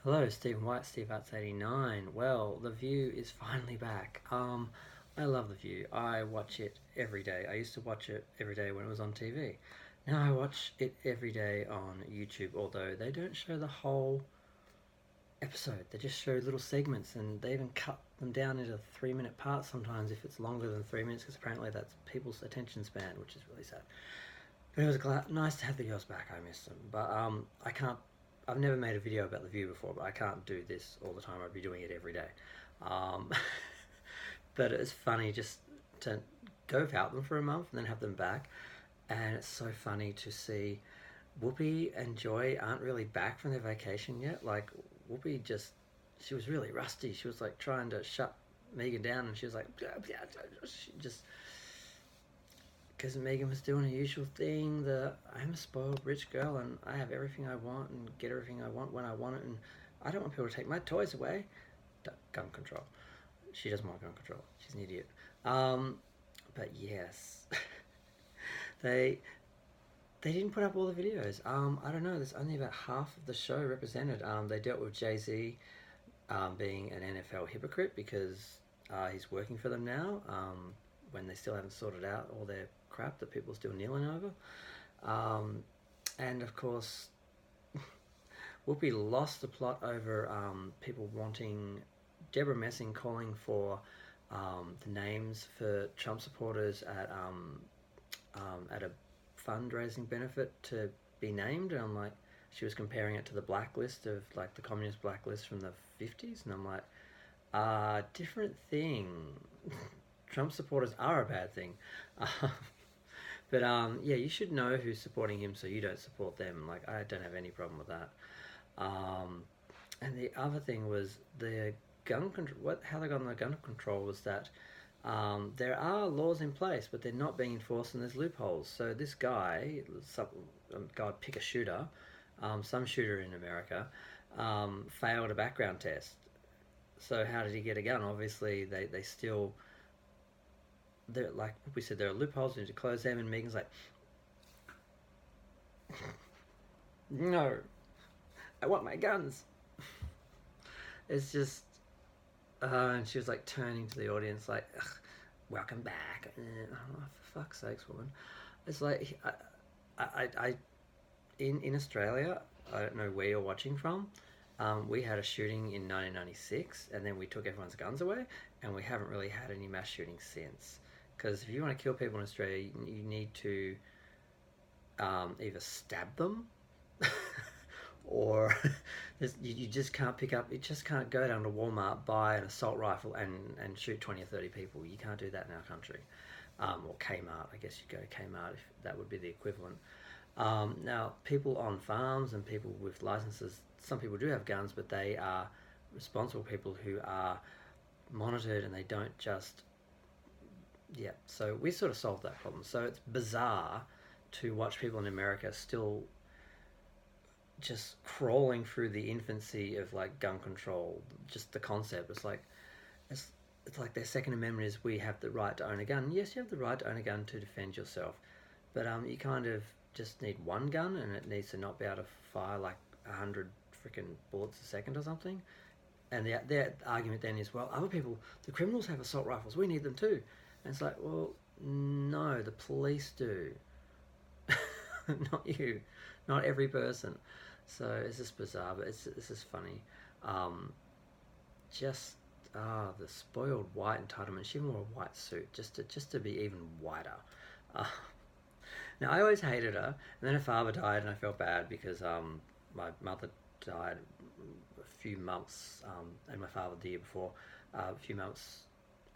Hello, Stephen White, Steve Arts 89. Well, The View is finally back. I love The View. I watch it every day. I used to watch it every day when it was on TV. Now I watch it every day on YouTube, although they don't show the whole episode. They just show little segments, and they even cut them down into 3 minute parts sometimes if it's longer than 3 minutes, because apparently that's people's attention span, which is really sad. But it was nice to have the girls back. I miss them, but I can't. I've never made a video about the View before, but I can't do this all the time. I'd be doing it every day. Um, but it's funny just to go without them for a month and then have them back, and it's so funny to see Whoopi and Joy aren't really back from their vacation yet. Like Whoopi just, she was really rusty. She was like trying to shut Megan down, and she was like, she just because Megan was doing her usual thing. I'm a spoiled rich girl and I have everything I want and get everything I want when I want it, and I don't want people to take my toys away. Gun control. She doesn't want gun control. She's an idiot. But yes, they they didn't put up all the videos. I don't know. There's only about half of the show represented. They dealt with Jay-Z being an NFL hypocrite because he's working for them now. When they still haven't sorted out all their crap that people are still kneeling over. And of course, Whoopi lost the plot over people wanting Deborah Messing calling for the names for Trump supporters at a fundraising benefit to be named, and I'm like, she was comparing it to the blacklist of like the communist blacklist from the 50s, and I'm like, different thing. Trump supporters are a bad thing. But yeah, you should know who's supporting him so you don't support them. Like, I don't have any problem with that. Um, and the other thing was the gun control. How they got on the gun control was that there are laws in place, but they're not being enforced, and there's loopholes. So this guy, pick a shooter, some shooter in America, failed a background test. So how did he get a gun? Obviously, they still, they're like we said, there are loopholes. We need to close them. And Megan's like, no, I want my guns. It's just, and she was like turning to the audience like, welcome back. Oh, for fuck's sakes, woman. It's like, I in Australia, I don't know where you're watching from. We had a shooting in 1996, and then we took everyone's guns away, and we haven't really had any mass shootings since. Because if you want to kill people in Australia, you need to either stab them or you just can't pick up, you just can't go down to Walmart, buy an assault rifle and shoot 20 or 30 people. You can't do that in our country. Or Kmart, I guess you'd go to Kmart if that would be the equivalent. Now, people on farms and people with licenses, some people do have guns, but they are responsible people who are monitored, and they don't just, yeah. So we sort of solved that problem. So it's bizarre to watch people in America still just crawling through the infancy of like gun control. Just the concept. It's it's like their Second Amendment is we have the right to own a gun. Yes, you have the right to own a gun to defend yourself, but you kind of just need one gun, and it needs to not be able to fire like 100 freaking bullets a second or something. And their argument then is, well, other people, the criminals have assault rifles. We need them too. And it's like, well, no, the police do, not you, not every person. So it's just bizarre, but it's just funny. Um, just the spoiled white entitlement. She even wore a white suit just to be even whiter. Uh, Now I always hated her, and then her father died, and I felt bad because my mother died a few months, and my father the year before, a few months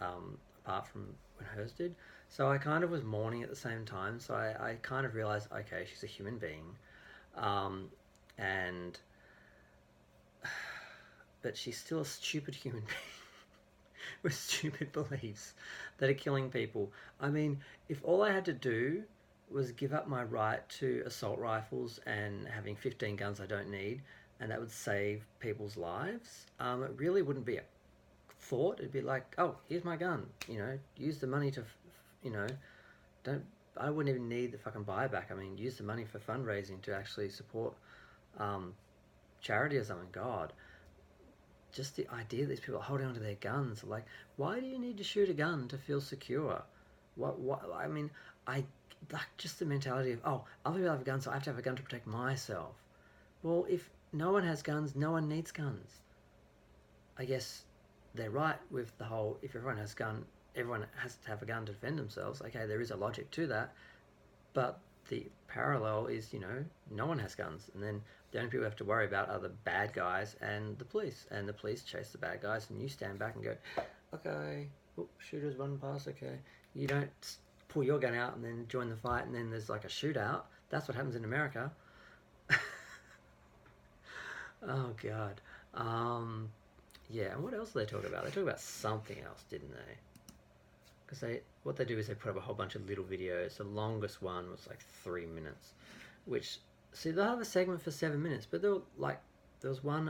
apart from when hers did. So I kind of was mourning at the same time. So I kind of realized, okay, she's a human being, um, and but she's still a stupid human being with stupid beliefs that are killing people. I mean, if all I had to do was give up my right to assault rifles and having 15 guns I don't need, and that would save people's lives, it really wouldn't be a thought. It'd be like, oh, here's my gun. Use the money to, you know, don't. I wouldn't even need the fucking buyback. I mean, use the money for fundraising to actually support um, charity or something. God, just the idea that these people are holding onto their guns. Like, why do you need to shoot a gun to feel secure? What? I mean, I like just the mentality of, oh, other people have guns, so I have to have a gun to protect myself. Well, if no one has guns, no one needs guns. I guess they're right with the whole, if everyone has a gun, everyone has to have a gun to defend themselves. Okay, there is a logic to that, but the parallel is, no one has guns, and then the only people you have to worry about are the bad guys and the police chase the bad guys, and you stand back and go, okay, shooters running past, okay. You don't pull your gun out and then join the fight, and then there's like a shootout. That's what happens in America. Oh God. Yeah, and what else did they talk about? They talked about something else, didn't they? Because what they do is they put up a whole bunch of little videos. The longest one was like 3 minutes, which, see, they'll have a segment for 7 minutes, but there was one,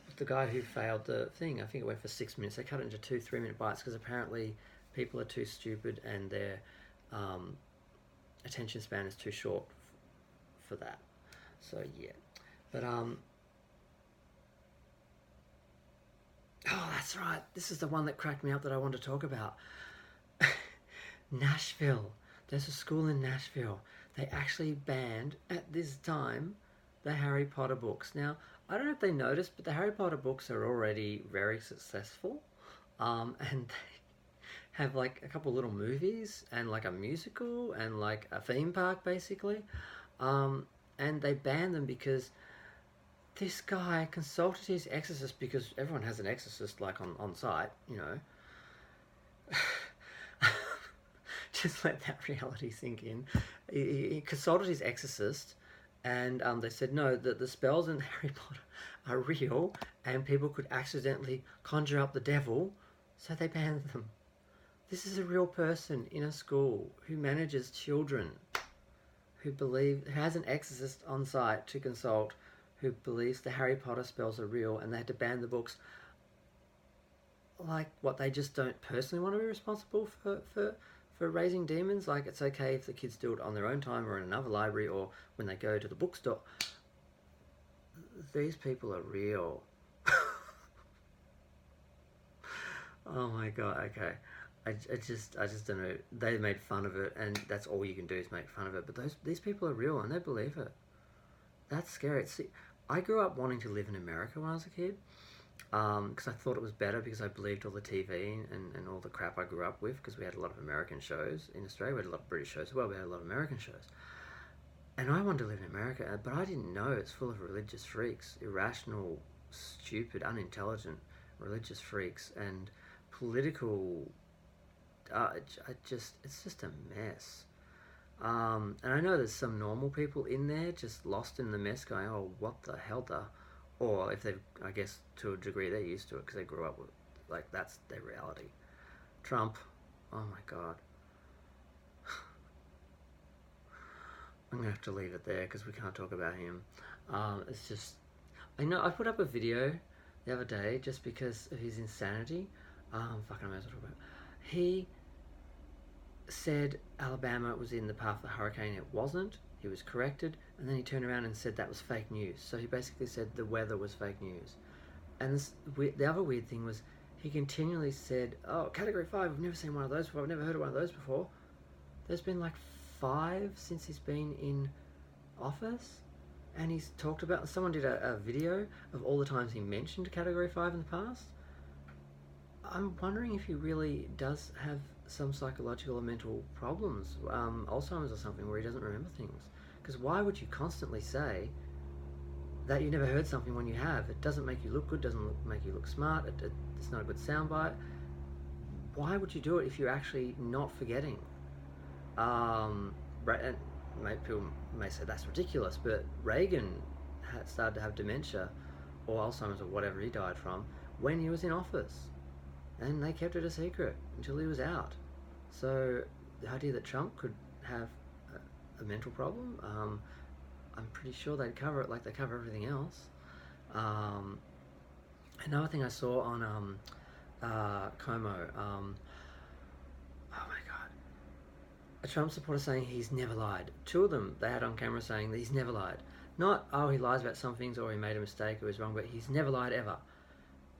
with the guy who failed the thing. I think it went for 6 minutes. They cut it into 2 3-minute bites because apparently people are too stupid and their attention span is too short for that. So yeah, but oh, that's right. This is the one that cracked me up that I want to talk about. Nashville. There's a school in Nashville. They actually banned, at this time, the Harry Potter books. Now, I don't know if they noticed, but the Harry Potter books are already very successful. And they have like a couple little movies and like a musical and like a theme park, basically. And they banned them because this guy consulted his exorcist, because everyone has an exorcist like on site, Just let that reality sink in. He consulted his exorcist, and they said no, that the spells in Harry Potter are real and people could accidentally conjure up the devil, so they banned them. This is a real person in a school who manages children, who has an exorcist on site to consult, who believes the Harry Potter spells are real, and they had to ban the books. Like, what, they just don't personally want to be responsible for raising demons? Like, it's okay if the kids do it on their own time or in another library or when they go to the bookstore. These people are real. Oh my God, okay. I just don't know. They made fun of it, and that's all you can do is make fun of it. But these people are real, and they believe it. That's scary. See, I grew up wanting to live in America when I was a kid, because I thought it was better, because I believed all the TV and all the crap I grew up with, because we had a lot of American shows in Australia. We had a lot of British shows as well. We had a lot of American shows. And I wanted to live in America, but I didn't know it's full of religious freaks, irrational, stupid, unintelligent religious freaks, and political... it's just a mess. And I know there's some normal people in there just lost in the mess going, oh, what the hell or if they've, I guess to a degree they're used to it because they grew up with, like, that's their reality. Trump, oh my God. I'm gonna have to leave it there because we can't talk about him. It's just, I know I put up a video the other day just because of his insanity. Fucking, I might as well talk about it. He said Alabama was in the path of the hurricane. It wasn't. He was corrected, and then he turned around and said that was fake news. So he basically said the weather was fake news. And the other weird thing was he continually said, oh, Category 5, I've never seen one of those before. I've never heard of one of those before. There's been like 5 since he's been in office, and he's talked about, someone did a video of all the times he mentioned Category 5 in the past. I'm wondering if he really does have some psychological or mental problems, Alzheimer's or something, where he doesn't remember things. Because why would you constantly say that you never heard something when you have? It doesn't make you look good, doesn't make you look smart, it's not a good soundbite. Why would you do it if you're actually not forgetting? And people may say that's ridiculous, but Reagan had started to have dementia or Alzheimer's or whatever he died from when he was in office. And they kept it a secret until he was out. So the idea that Trump could have a mental problem, I'm pretty sure they'd cover it like they cover everything else. Another thing I saw on Como, oh my God, a Trump supporter saying he's never lied. 2 of them they had on camera saying that he's never lied. Not, oh, he lies about some things or he made a mistake or he's wrong, but he's never lied ever.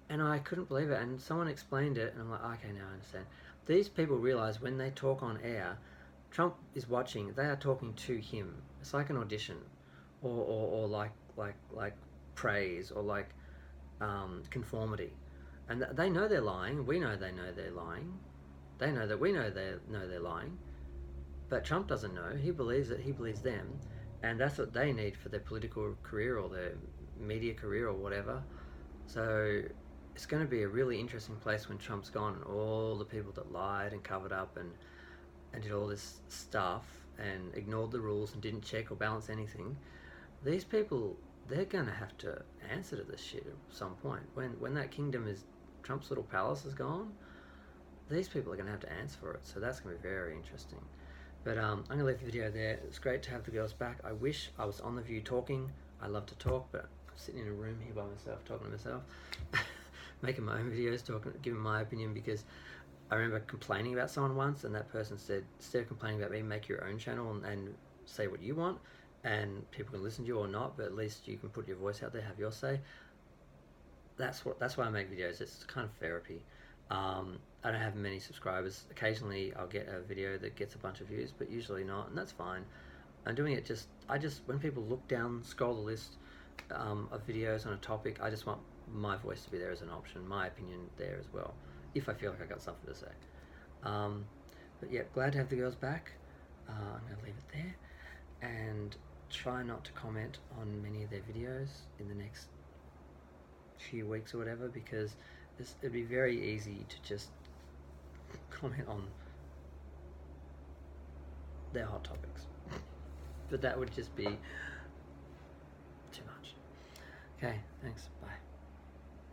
And I couldn't believe it. And someone explained it, and I'm like, okay, now I understand. These people realize when they talk on air, Trump is watching. They are talking to him. It's like an audition, or like praise, or like conformity. And they know they're lying. We know they know they're lying. They know that we know they're lying. But Trump doesn't know. He believes that he believes them, and that's what they need for their political career or their media career or whatever. So it's going to be a really interesting place when Trump's gone, and all the people that lied and covered up and did all this stuff and ignored the rules and didn't check or balance anything. These people, they're going to have to answer to this shit at some point. When that kingdom is, Trump's little palace is gone, these people are going to have to answer for it. So that's going to be very interesting. But I'm going to leave the video there. It's great to have the girls back. I wish I was on The View talking. I love to talk, but I'm sitting in a room here by myself, talking to myself, making my own videos, giving my opinion, because I remember complaining about someone once, and that person said, instead of complaining about me, make your own channel and say what you want, and people can listen to you or not, but at least you can put your voice out there, have your say. That's why I make videos. It's kind of therapy. I don't have many subscribers. Occasionally I'll get a video that gets a bunch of views, but usually not, and that's fine. I'm doing it when people look down, scroll the list of videos on a topic, I just want my voice to be there as an option, my opinion there as well, if I feel like I got something to say. But yeah, glad to have the girls back. I'm going to leave it there, and try not to comment on many of their videos in the next few weeks or whatever, because it'd be very easy to just comment on their hot topics. But that would just be too much. Okay, thanks. Bye.